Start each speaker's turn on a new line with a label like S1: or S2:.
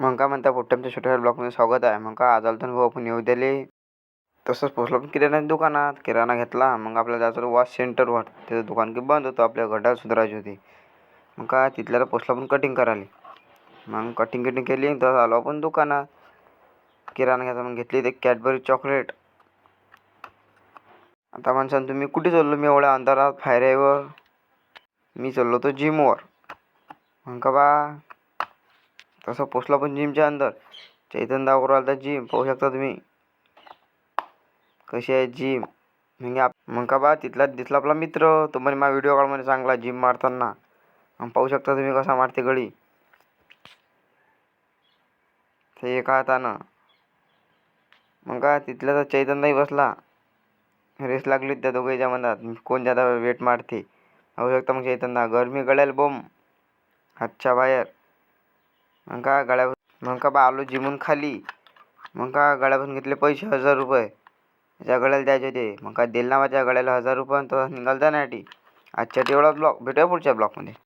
S1: मग का म्हणता पोट्ट्याच्या छोट्या ब्लॉगमध्ये स्वागत आहे. मग का आज आलतो ना भाऊ आपण येऊ दिले. तसंच पोचलो पण किराणा दुकानात. किराणा घेतला. मग आपल्याला जायचं वॉश सेंटरवर. त्याचं दुकान की बंद होतं, आपल्या गड्डा सुधारायची होती. मग का तिथल्याला पोचलो पण कटिंग करायला. मग कटिंग केली तर आलो आपण दुकानात. किराणा घ्यायचा मग घेतली ते कॅडबरी चॉकलेट. आता म्हणसान तुम्ही कुठे चाललो मी एवढ्या अंतरात फायऱ्यावर? मी चाललो होतो जिमवर. मग का बा तसं पोचला पण जिमच्या अंदर. चैतन दावर आलता जिम, पाहू शकता तुम्ही कशी आहे जिम. मग का बा तिथला दिसला आपला मित्र. तो म्हणे माझा व्हिडिओ काढ म्हणे चांगला जिम मारताना. मग पाहू शकता तुम्ही कसा मारते गडी ते एका हातानं. मग का तिथल्या तर चैतनदाही बसला. रेस लागली त्या दोघांच्या मनात कोण जादा वेट मारते. पाहू शकता मग चैतनदा गरमी गळ्याला बोंब हातच्या बाहेर. मग का बा आलो जिमून खाली. मग का गळ्यापासून घेतले पैसे 1000 रुपये. त्या गळ्याला द्यायचे होते. मग का दिल ना माझ्या गळ्याला 1000 रुपये तो निघाल जाण्यासाठी. आजच्या तेवढा ब्लॉग भेटूया पुढच्या ब्लॉगमध्ये.